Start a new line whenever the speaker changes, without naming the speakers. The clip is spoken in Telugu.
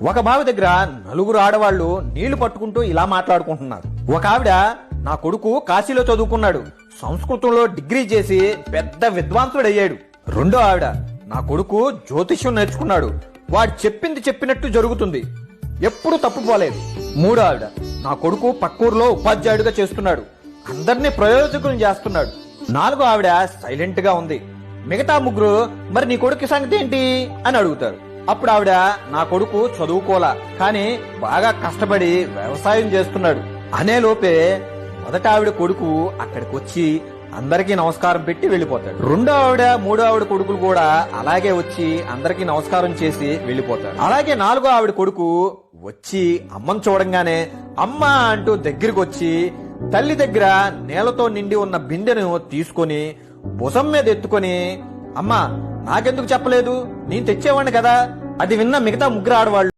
ఒక బావి దగ్గర నలుగురు ఆడవాళ్లు నీళ్లు పట్టుకుంటూ ఇలా మాట్లాడుకుంటున్నారు. ఒక ఆవిడ, నా కొడుకు కాశీలో చదువుకున్నాడు, సంస్కృతంలో డిగ్రీ చేసి పెద్ద విద్వాంసుడయ్యాడు. రెండో ఆవిడ, నా కొడుకు జ్యోతిష్యం నేర్చుకున్నాడు, వాడు చెప్పింది చెప్పినట్టు జరుగుతుంది, ఎప్పుడు తప్పుపోలేదు. మూడో ఆవిడ, నా కొడుకు పక్కూరులో ఉపాధ్యాయుడిగా చేస్తున్నాడు, అందరినీ ప్రయోజకులు చేస్తున్నాడు. నాలుగో ఆవిడ సైలెంట్ గా ఉంది. మిగతా ముగ్గురు, మరి నీ కొడుకు సంగతి ఏంటి అని అడుగుతారు. అప్పుడు ఆవిడ, నా కొడుకు చదువుకోలా, కానీ బాగా కష్టపడి వ్యవసాయం చేస్తున్నాడు అనే లోపే మొదట ఆవిడ కొడుకు అక్కడికి వచ్చి అందరికీ నమస్కారం పెట్టి వెళ్లిపోతాడు. రెండో ఆవిడ, మూడో ఆవిడ కొడుకులు కూడా అలాగే వచ్చి అందరికీ నమస్కారం చేసి వెళ్లిపోతాడు. అలాగే నాలుగో ఆవిడ కొడుకు వచ్చి అమ్మను చూడంగానే అమ్మ అంటూ దగ్గరికి వచ్చి తల్లి దగ్గర నేలతో నిండి ఉన్న బిందెను తీసుకొని భుజం మీద ఎత్తుకొని, అమ్మా నాకెందుకు చెప్పలేదు, నేను తెచ్చేవాడిని కదా. అది విన్న మిగతా ముగ్గురు ఆడవాళ్లు